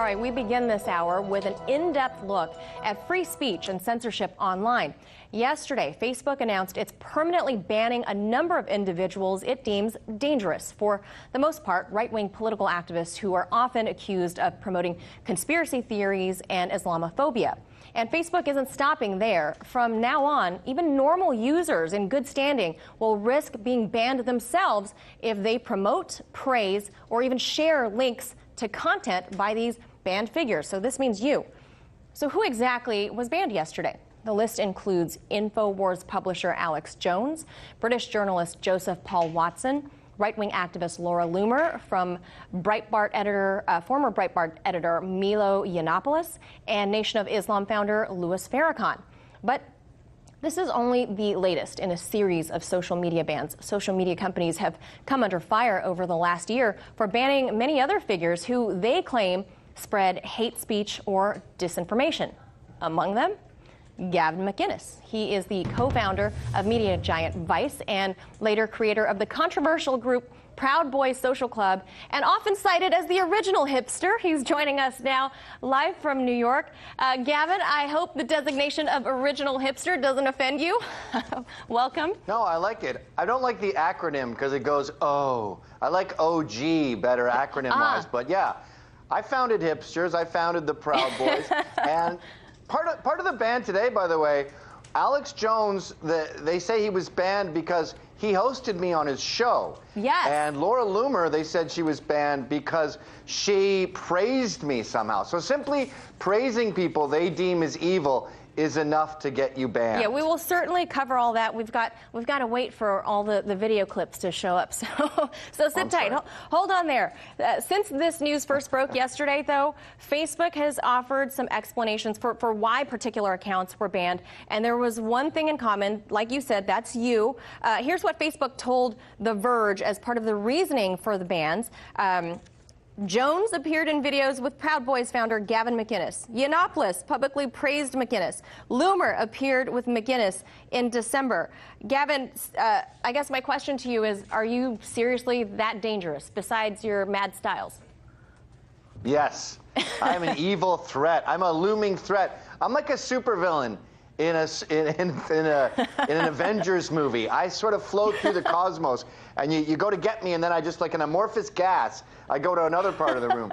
right, we begin this hour with an in-depth look at free speech and censorship online. Yesterday, Facebook announced it's permanently banning a number of individuals it deems dangerous. For the most part, right-wing political activists who are often accused of promoting conspiracy theories and Islamophobia. And Facebook isn't stopping there. From now on, even normal users in good standing will risk being banned themselves if they promote, praise, or even share links to content by these banned figures. So this means you. So who exactly was banned yesterday? The list includes InfoWars publisher Alex Jones, British journalist Joseph Paul Watson, right-wing activist Laura Loomer, from Breitbart editor, former Breitbart editor Milo Yiannopoulos, and Nation of Islam founder Louis Farrakhan. But this is only the latest in a series of social media bans. Social media companies have come under fire over the last year for banning many other figures who they claim spread hate speech or disinformation. Among them, Gavin McInnes. He is the co-founder of media giant Vice and later creator of the controversial group Proud Boys Social Club, and often cited as the original hipster. He's joining us now live from New York. Gavin, I hope the designation of original hipster doesn't offend you. Welcome. No, I like it. I don't like the acronym because it goes O. I like OG better acronym-wise, but yeah, I founded hipsters. I founded the Proud Boys, and part of the ban today, by the way, Alex Jones, they say he was banned because he hosted me on his show. Yes. And Laura Loomer, they said she was banned because she praised me somehow. So simply praising people they deem as evil is enough to get you banned. Yeah, we will certainly cover all that. We've got to wait for all the video clips to show up. So sit tight. Hold on there. Since this news first broke yesterday, though, Facebook has offered some explanations for why particular accounts were banned. And there was one thing in common, like you said, that's you. Here's what Facebook told The Verge as part of the reasoning for the bans. Jones appeared in videos with Proud Boys founder Gavin McInnes. Yiannopoulos publicly praised McInnes. Loomer appeared with McInnes in December. Gavin, I guess my question to you is, are you seriously that dangerous, besides your mad styles? Yes. I'm an evil threat. I'm a looming threat. I'm like a supervillain in an Avengers movie. I sort of float through the cosmos, and you go to get me, and then I just, like an amorphous gas, I go to another part of the room.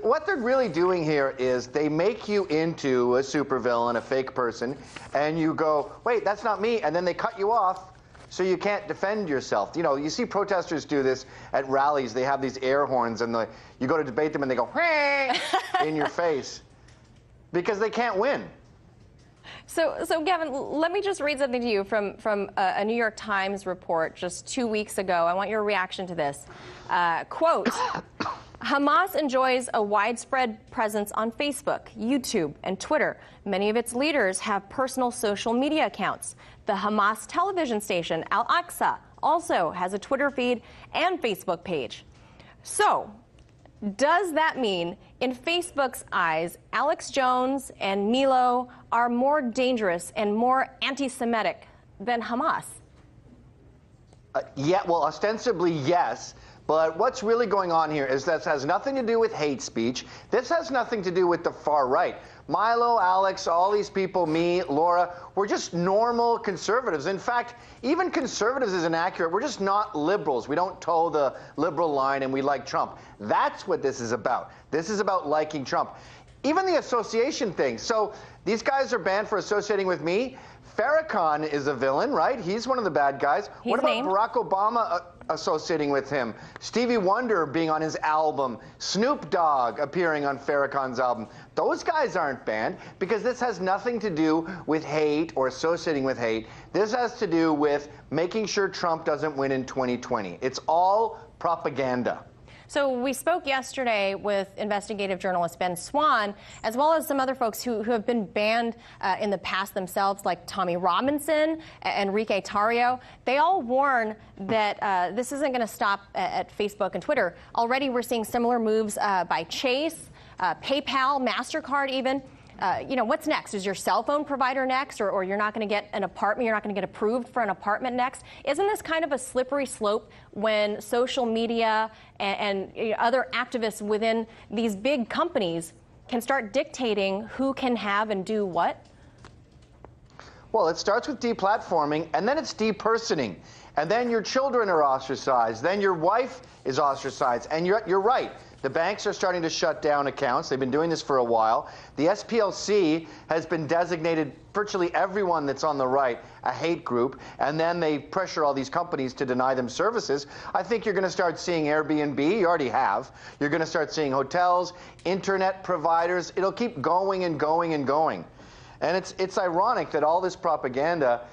What they're really doing here is they make you into a supervillain, a fake person, and you go, wait, that's not me, and then they cut you off so you can't defend yourself. You know, you see protesters do this at rallies. They have these air horns, and you go to debate them, and they go, hey, in your face, because they can't win. So Gavin, let me just read something to you from a New York Times report just 2 weeks ago. I want your reaction to this. Quote, Hamas enjoys a widespread presence on Facebook, YouTube, and Twitter. Many of its leaders have personal social media accounts. The Hamas television station, Al-Aqsa, also has a Twitter feed and Facebook page. So, does that mean, in Facebook's eyes, Alex Jones and Milo are more dangerous and more anti-Semitic than Hamas? Yeah, well, ostensibly, yes. But what's really going on here is this has nothing to do with hate speech. This has nothing to do with the far right. Milo, Alex, all these people, me, Laura, we're just normal conservatives. In fact, even conservatives is inaccurate. We're just not liberals. We don't toe the liberal line and we like Trump. That's what this is about. This is about liking Trump. Even the association thing. So these guys are banned for associating with me. Farrakhan is a villain, right? He's one of the bad guys. What about Barack Obama associating with him? Stevie Wonder being on his album, Snoop Dogg appearing on Farrakhan's album. Those guys aren't banned because this has nothing to do with hate or associating with hate. This has to do with making sure Trump doesn't win in 2020. It's all propaganda. So we spoke yesterday with investigative journalist Ben Swan, as well as some other folks who have been banned in the past themselves, like Tommy Robinson, Enrique Tarrio. They all warn that this isn't going to stop at Facebook and Twitter. Already we're seeing similar moves by Chase, PayPal, MasterCard even. what's next? Is your cell phone provider next, or you're not going to get an apartment? You're not going to get approved for an apartment next? Isn't this kind of a slippery slope when social media and other activists within these big companies can start dictating who can have and do what? Well, it starts with deplatforming, and then it's depersoning. And then your children are ostracized. Then your wife is ostracized. And you're right. The banks are starting to shut down accounts. They've been doing this for a while. The SPLC has been designated virtually everyone that's on the right a hate group, and then they pressure all these companies to deny them services. I think you're going to start seeing Airbnb. You already have. You're going to start seeing hotels, internet providers. It'll keep going and going and going. And it's ironic that all this propaganda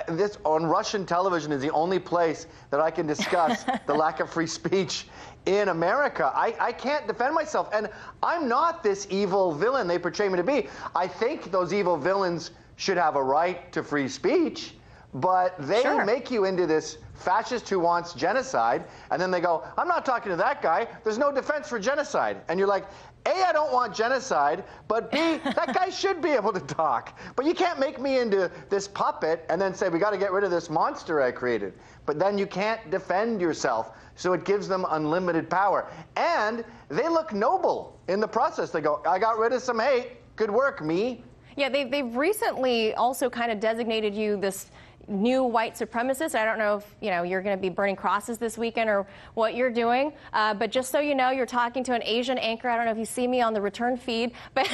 this on Russian television is the only place that I can discuss the lack of free speech in America. I can't defend myself, and I'm not this evil villain they portray me to be. I think those evil villains should have a right to free speech, but they make you into this fascist who wants genocide, and then they go, I'm not talking to that guy. There's no defense for genocide. And you're like, A, I don't want genocide, but B, that guy should be able to talk. But you can't make me into this puppet and then say, we got to get rid of this monster I created. But then you can't defend yourself, so it gives them unlimited power. And they look noble in the process. They go, I got rid of some hate. Good work, me. Yeah, they've recently also kind of designated you this new white supremacist. I don't know if you're going to be burning crosses this weekend or what you're doing, but just so you know, you're talking to an Asian anchor. I don't know if you see me on the return feed, but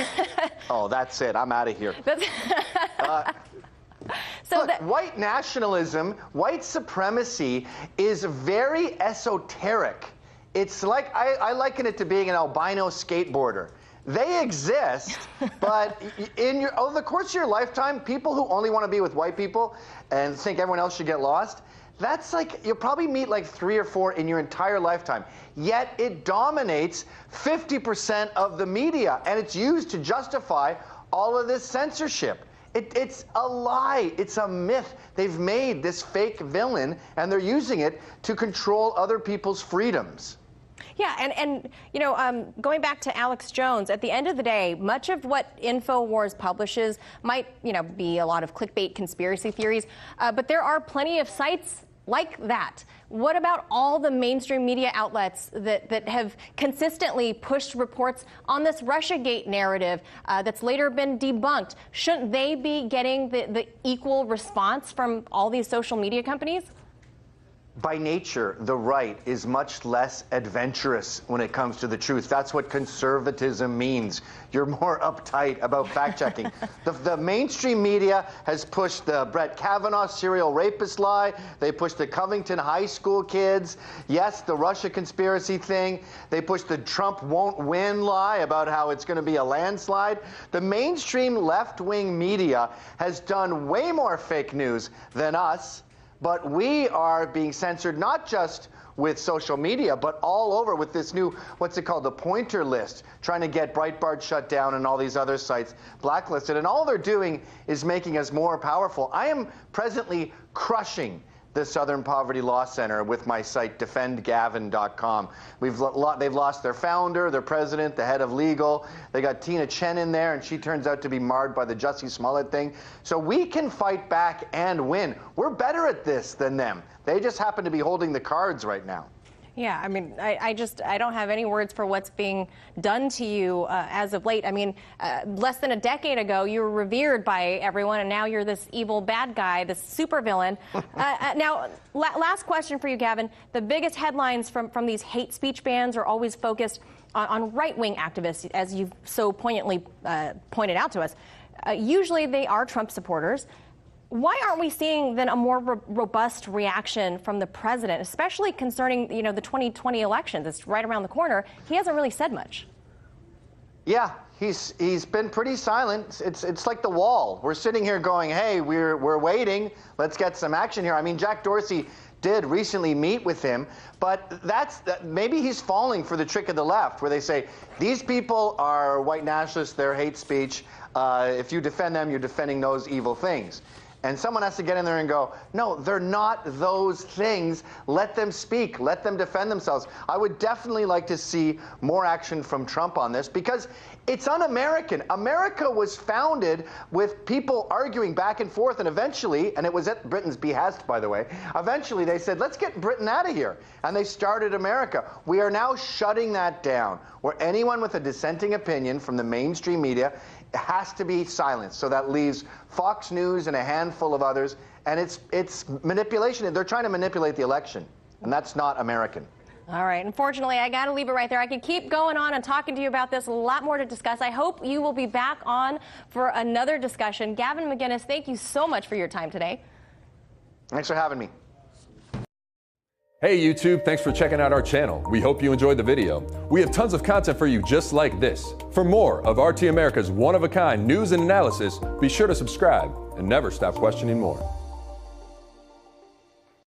oh, that's it. I'm out of here. So look, white nationalism, white supremacy is very esoteric. It's like I liken it to being an albino skateboarder. They exist, but over the course of your lifetime, people who only want to be with white people and think everyone else should get lost, that's like, you'll probably meet like 3 or 4 in your entire lifetime. Yet it dominates 50% of the media, and it's used to justify all of this censorship. It's a lie. It's a myth. They've made this fake villain, and they're using it to control other people's freedoms. Yeah, and going back to Alex Jones, at the end of the day, much of what InfoWars publishes might, be a lot of clickbait conspiracy theories, but there are plenty of sites like that. What about all the mainstream media outlets that have consistently pushed reports on this Russiagate narrative that's later been debunked? Shouldn't they be getting the equal response from all these social media companies? By nature, the right is much less adventurous when it comes to the truth. That's what conservatism means. You're more uptight about fact-checking. The mainstream media has pushed the Brett Kavanaugh serial rapist lie. They pushed the Covington high school kids. Yes, the Russia conspiracy thing. They pushed the Trump won't win lie about how it's going to be a landslide. The mainstream left-wing media has done way more fake news than us. But we are being censored not just with social media, but all over with this new, what's it called, the pointer list, trying to get Breitbart shut down and all these other sites blacklisted. And all they're doing is making us more powerful. I am presently crushing the Southern Poverty Law Center with my site, defendgavin.com. They've lost their founder, their president, the head of legal. They got Tina Chen in there, and she turns out to be marred by the Jussie Smollett thing. So we can fight back and win. We're better at this than them. They just happen to be holding the cards right now. Yeah, I mean, I don't have any words for what's being done to you as of late. I mean, less than a decade ago, you were revered by everyone, and now you're this evil bad guy, this supervillain. Now, last question for you, Gavin. The biggest headlines from these hate speech bans are always focused on right-wing activists, as you've so poignantly pointed out to us. Usually they are Trump supporters. Why aren't we seeing then a more robust reaction from the president, especially concerning the 2020 elections? It's right around the corner. He hasn't really said much. Yeah, he's been pretty silent. It's like the wall. We're sitting here going, hey, we're waiting. Let's get some action here. I mean, Jack Dorsey did recently meet with him, but maybe he's falling for the trick of the left, where they say these people are white nationalists, they're hate speech. If you defend them, you're defending those evil things. And someone has to get in there and go, no, they're not those things. Let them speak. Let them defend themselves. I would definitely like to see more action from Trump on this because it's un-American. America was founded with people arguing back and forth, and eventually, and it was at Britain's behest, by the way, eventually they said, let's get Britain out of here. And they started America. We are now shutting that down, where anyone with a dissenting opinion from the mainstream media has to be silenced. So that leaves Fox News and a handful of others, and it's manipulation. They're trying to manipulate the election, and that's not American. All right. Unfortunately, I got to leave it right there. I could keep going on and talking to you about this. A lot more to discuss. I hope you will be back on for another discussion. Gavin McGinnis, thank you so much for your time today. Thanks for having me. Hey YouTube, thanks for checking out our channel. We hope you enjoyed the video. We have tons of content for you just like this. For more of RT America's one-of-a-kind news and analysis, be sure to subscribe and never stop questioning more.